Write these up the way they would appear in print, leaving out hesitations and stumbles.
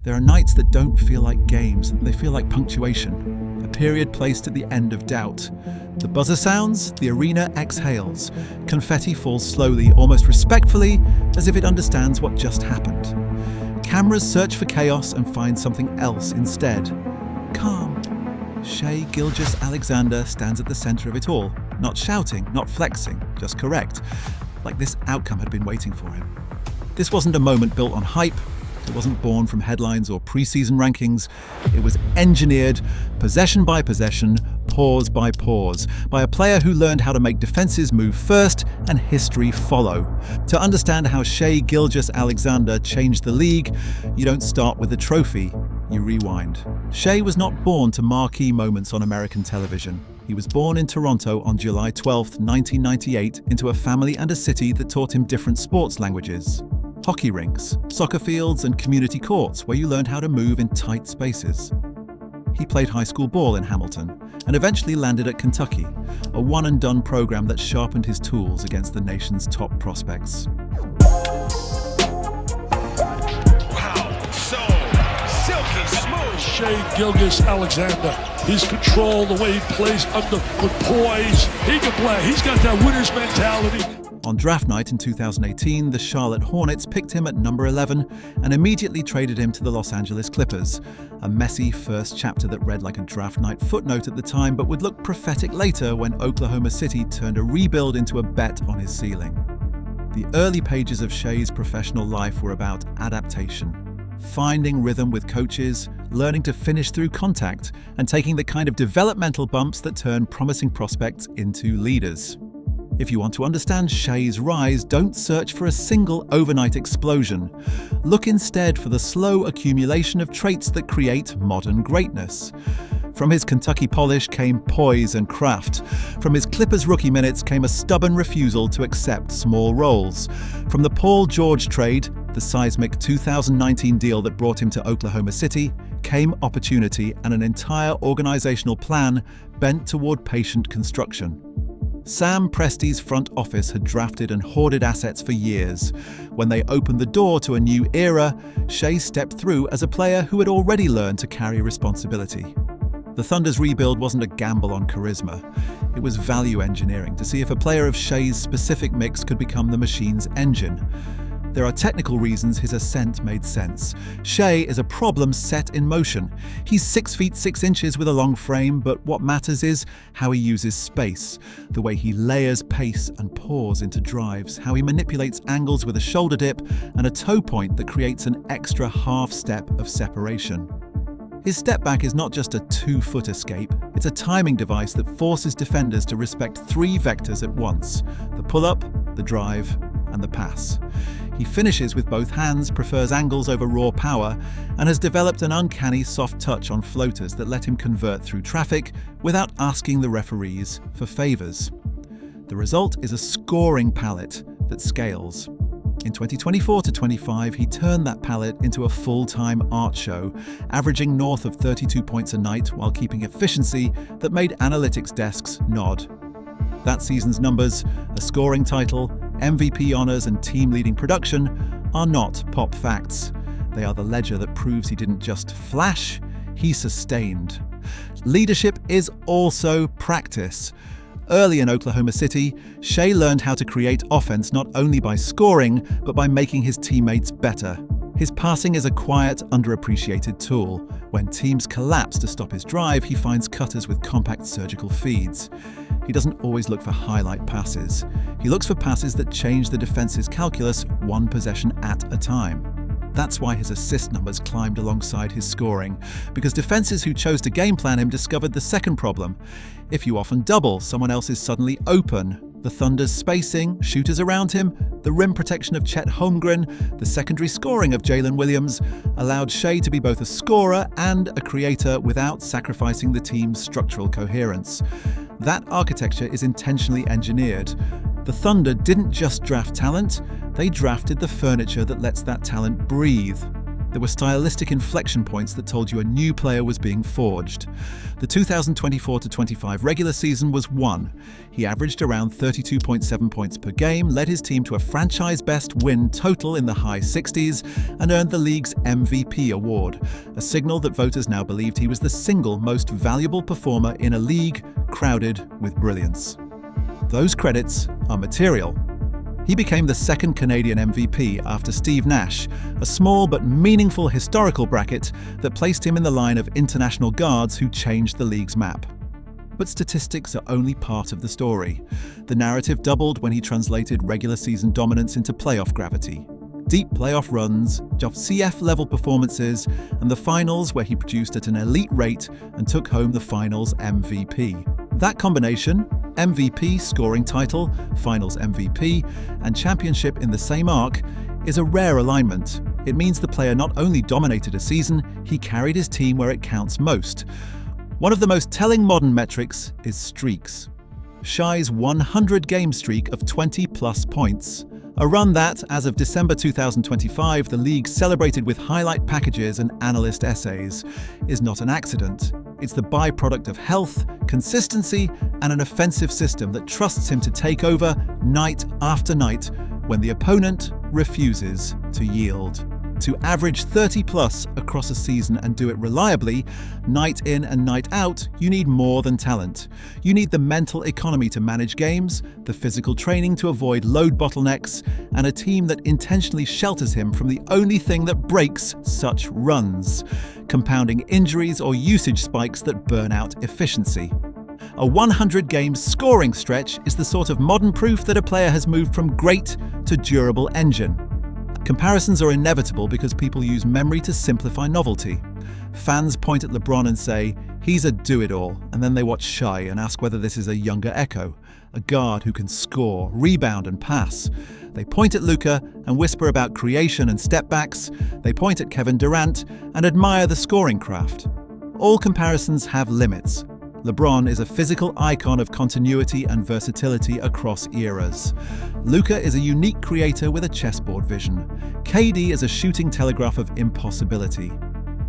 There are nights that don't feel like games, they feel like punctuation, a period placed at the end of doubt. The buzzer sounds, the arena exhales. Confetti falls slowly, almost respectfully, as if it understands what just happened. Cameras search for chaos and find something else instead. Calm. Shai Gilgeous-Alexander stands at the center of it all, not shouting, not flexing, just correct, like this outcome had been waiting for him. This wasn't a moment built on hype. It wasn't born from headlines or preseason rankings. It was engineered, possession by possession, pause by pause, by a player who learned how to make defenses move first and history follow. To understand how Shai Gilgeous-Alexander changed the league, you don't start with a trophy, you rewind. Shai was not born to marquee moments on American television. He was born in Toronto on July 12, 1998, into a family and a city that taught him different sports languages. Hockey rinks, soccer fields, and community courts where you learned how to move in tight spaces. He played high school ball in Hamilton and eventually landed at Kentucky, a one-and-done program that sharpened his tools against the nation's top prospects. Wow, so silky smooth. Shai Gilgeous-Alexander, his control, the way he plays with poise, he can play. He's got that winner's mentality. On draft night in 2018, the Charlotte Hornets picked him at number 11 and immediately traded him to the Los Angeles Clippers. A messy first chapter that read like a draft night footnote at the time, but would look prophetic later when Oklahoma City turned a rebuild into a bet on his ceiling. The early pages of Shai's professional life were about adaptation, finding rhythm with coaches, learning to finish through contact, and taking the kind of developmental bumps that turn promising prospects into leaders. If you want to understand Shai's rise, don't search for a single overnight explosion. Look instead for the slow accumulation of traits that create modern greatness. From his Kentucky polish came poise and craft. From his Clippers rookie minutes came a stubborn refusal to accept small roles. From the Paul George trade, the seismic 2019 deal that brought him to Oklahoma City, came opportunity and an entire organizational plan bent toward patient construction. Sam Presti's front office had drafted and hoarded assets for years. When they opened the door to a new era, Shai stepped through as a player who had already learned to carry responsibility. The Thunder's rebuild wasn't a gamble on charisma. It was value engineering to see if a player of Shai's specific mix could become the machine's engine. There are technical reasons his ascent made sense. Shai is a problem set in motion. He's 6 feet 6 inches with a long frame, but what matters is how he uses space, the way he layers pace and pause into drives, how he manipulates angles with a shoulder dip and a toe point that creates an extra half step of separation. His step back is not just a 2-foot escape, it's a timing device that forces defenders to respect 3 vectors at once: the pull-up, the drive, and the pass. He finishes with both hands, prefers angles over raw power, and has developed an uncanny soft touch on floaters that let him convert through traffic without asking the referees for favors. The result is a scoring palette that scales. In 2024-25, he turned that palette into a full-time art show, averaging north of 32 points a night while keeping efficiency that made analytics desks nod. That season's numbers, a scoring title, MVP honors, and team-leading production are not pop facts. They are the ledger that proves he didn't just flash, he sustained. Leadership is also practice. Early in Oklahoma City, Shai learned how to create offense not only by scoring, but by making his teammates better. His passing is a quiet, underappreciated tool. When teams collapse to stop his drive, he finds cutters with compact surgical feeds. He doesn't always look for highlight passes. He looks for passes that change the defense's calculus one possession at a time. That's why his assist numbers climbed alongside his scoring, because defenses who chose to game plan him discovered the second problem. If you often double, someone else is suddenly open. The Thunder's spacing, shooters around him, the rim protection of Chet Holmgren, the secondary scoring of Jalen Williams allowed Shai to be both a scorer and a creator without sacrificing the team's structural coherence. That architecture is intentionally engineered. The Thunder didn't just draft talent, they drafted the furniture that lets that talent breathe. There were stylistic inflection points that told you a new player was being forged. The 2024-25 regular season was one. He averaged around 32.7 points per game, led his team to a franchise-best win total in the high 60s, and earned the league's MVP award, a signal that voters now believed he was the single most valuable performer in a league crowded with brilliance. Those credits are material. He became the second Canadian MVP after Steve Nash, a small but meaningful historical bracket that placed him in the line of international guards who changed the league's map. But statistics are only part of the story. The narrative doubled when he translated regular season dominance into playoff gravity. Deep playoff runs, CF-level performances, and the finals where he produced at an elite rate and took home the finals MVP. That combination, MVP scoring title, finals MVP, and championship in the same arc, is a rare alignment. It means the player not only dominated a season, he carried his team where it counts most. One of the most telling modern metrics is streaks. Shai's 100-game streak of 20-plus points. A run that, as of December 2025, the league celebrated with highlight packages and analyst essays, is not an accident. It's the byproduct of health, consistency, and an offensive system that trusts him to take over night after night when the opponent refuses to yield. To average 30-plus across a season and do it reliably, night in and night out, you need more than talent. You need the mental economy to manage games, the physical training to avoid load bottlenecks, and a team that intentionally shelters him from the only thing that breaks such runs: compounding injuries or usage spikes that burn out efficiency. A 100-game scoring stretch is the sort of modern proof that a player has moved from great to durable engine. Comparisons are inevitable because people use memory to simplify novelty. Fans point at LeBron and say, he's a do-it-all, and then they watch Shai and ask whether this is a younger Echo, a guard who can score, rebound and pass. They point at Luka and whisper about creation and step-backs. They point at Kevin Durant and admire the scoring craft. All comparisons have limits. LeBron is a physical icon of continuity and versatility across eras. Luka is a unique creator with a chessboard vision. KD is a shooting telegraph of impossibility.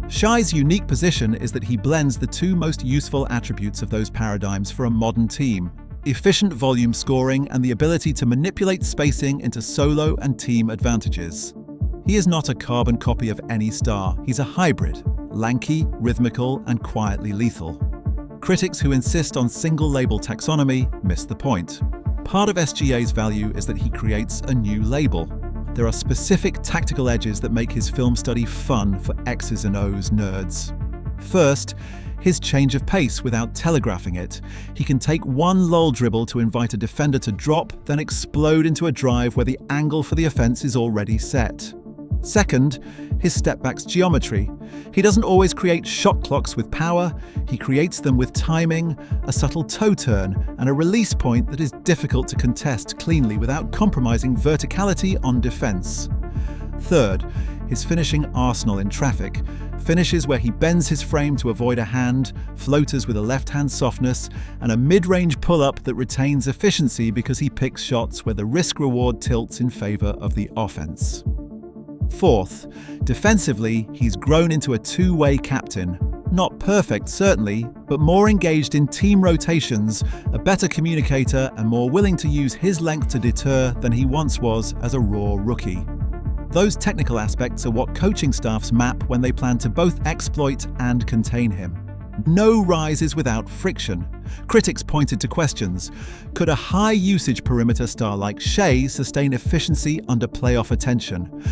Shai's unique position is that he blends the two most useful attributes of those paradigms for a modern team: efficient volume scoring and the ability to manipulate spacing into solo and team advantages. He is not a carbon copy of any star. He's a hybrid, lanky, rhythmical, and quietly lethal. Critics who insist on single-label taxonomy miss the point. Part of SGA's value is that he creates a new label. There are specific tactical edges that make his film study fun for X's and O's nerds. First, his change of pace without telegraphing it. He can take one lull dribble to invite a defender to drop, then explode into a drive where the angle for the offense is already set. Second, his step-back's geometry. He doesn't always create shot clocks with power, he creates them with timing, a subtle toe turn, and a release point that is difficult to contest cleanly without compromising verticality on defense. Third, his finishing arsenal in traffic. Finishes where he bends his frame to avoid a hand, floaters with a left-hand softness, and a mid-range pull-up that retains efficiency because he picks shots where the risk-reward tilts in favor of the offense. Fourth, defensively, he's grown into a two-way captain. Not perfect, certainly, but more engaged in team rotations, a better communicator, and more willing to use his length to deter than he once was as a raw rookie. Those technical aspects are what coaching staffs map when they plan to both exploit and contain him. No rise is without friction. Critics pointed to questions. Could a high-usage perimeter star like Shai sustain efficiency under playoff attention?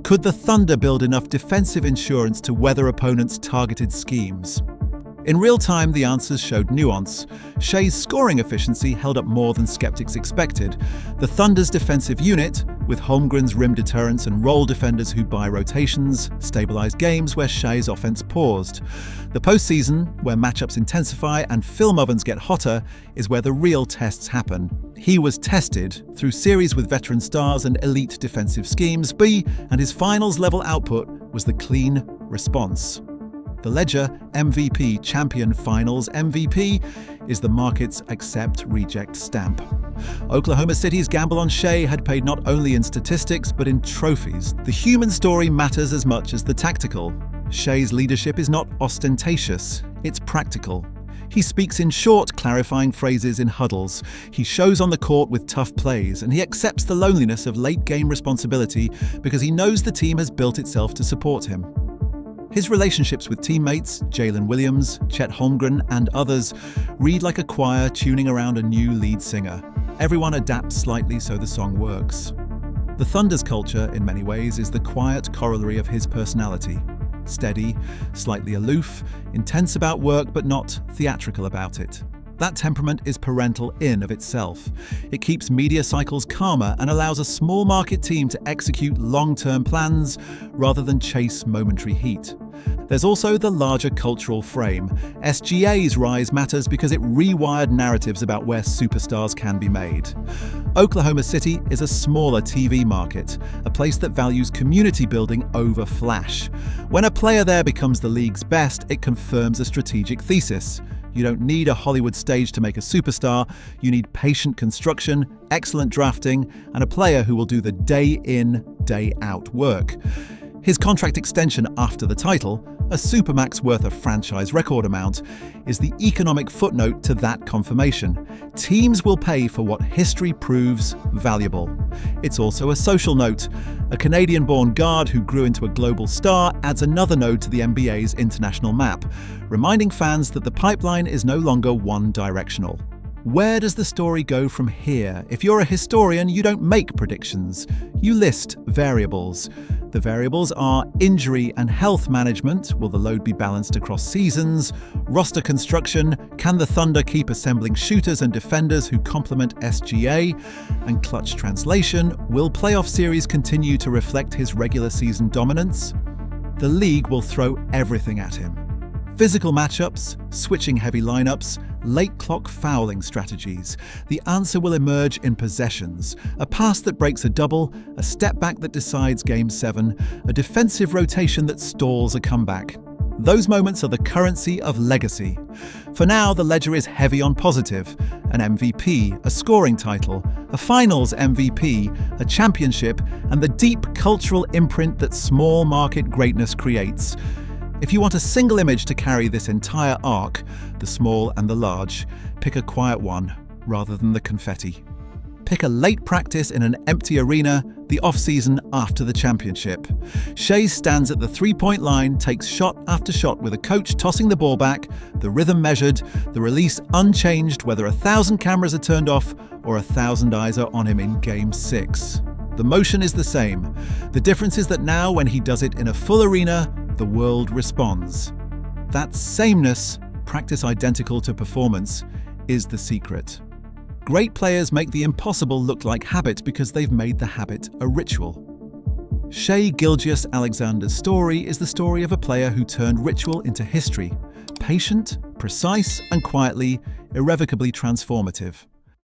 Could the Thunder build enough defensive insurance to weather opponents' targeted schemes? In real time, the answers showed nuance. Shai's scoring efficiency held up more than skeptics expected. The Thunder's defensive unit, with Holmgren's rim deterrence and role defenders who buy rotations, stabilized games where Shai's offense paused. The postseason, where matchups intensify and film ovens get hotter, is where the real tests happen. He was tested through series with veteran stars and elite defensive schemes, and his finals-level output was the clean response. The Ledger MVP Champion Finals MVP is the market's accept reject stamp. Oklahoma City's gamble on Shai had paid not only in statistics but in trophies. The human story matters as much as the tactical. Shai's leadership is not ostentatious, it's practical. He speaks in short, clarifying phrases in huddles. He shows on the court with tough plays, and he accepts the loneliness of late-game responsibility because he knows the team has built itself to support him. His relationships with teammates, Jalen Williams, Chet Holmgren, and others, read like a choir tuning around a new lead singer. Everyone adapts slightly so the song works. The Thunder's culture, in many ways, is the quiet corollary of his personality. Steady, slightly aloof, intense about work but not theatrical about it. That temperament is parental in of itself. It keeps media cycles calmer and allows a small market team to execute long-term plans rather than chase momentary heat. There's also the larger cultural frame. SGA's rise matters because it rewired narratives about where superstars can be made. Oklahoma City is a smaller TV market, a place that values community building over flash. When a player there becomes the league's best, it confirms a strategic thesis. You don't need a Hollywood stage to make a superstar. You need patient construction, excellent drafting, and a player who will do the day-in, day-out work. His contract extension after the title, a supermax worth a franchise record amount, is the economic footnote to that confirmation. Teams will pay for what history proves valuable. It's also a social note. A Canadian-born guard who grew into a global star adds another node to the NBA's international map, reminding fans that the pipeline is no longer one-directional. Where does the story go from here? If you're a historian, you don't make predictions. You list variables. The variables are injury and health management. Will the load be balanced across seasons? Roster construction. Can the Thunder keep assembling shooters and defenders who complement SGA? And clutch translation. Will playoff series continue to reflect his regular season dominance? The league will throw everything at him. Physical matchups, switching heavy lineups, late clock fouling strategies. The answer will emerge in possessions. A pass that breaks a double, a step back that decides Game 7, a defensive rotation that stalls a comeback. Those moments are the currency of legacy. For now, the ledger is heavy on positive. An MVP, a scoring title, a finals MVP, a championship, and the deep cultural imprint that small market greatness creates. If you want a single image to carry this entire arc, the small and the large, pick a quiet one rather than the confetti. Pick a late practice in an empty arena, the off-season after the championship. Shai stands at the three-point line, takes shot after shot with a coach tossing the ball back, the rhythm measured, the release unchanged whether 1,000 cameras are turned off or 1,000 eyes are on him in Game 6. The motion is the same. The difference is that now when he does it in a full arena, the world responds. That sameness, practice identical to performance, is the secret. Great players make the impossible look like habit because they've made the habit a ritual. Shai Gilgeous-Alexander's story is the story of a player who turned ritual into history. Patient, precise, and quietly, irrevocably transformative.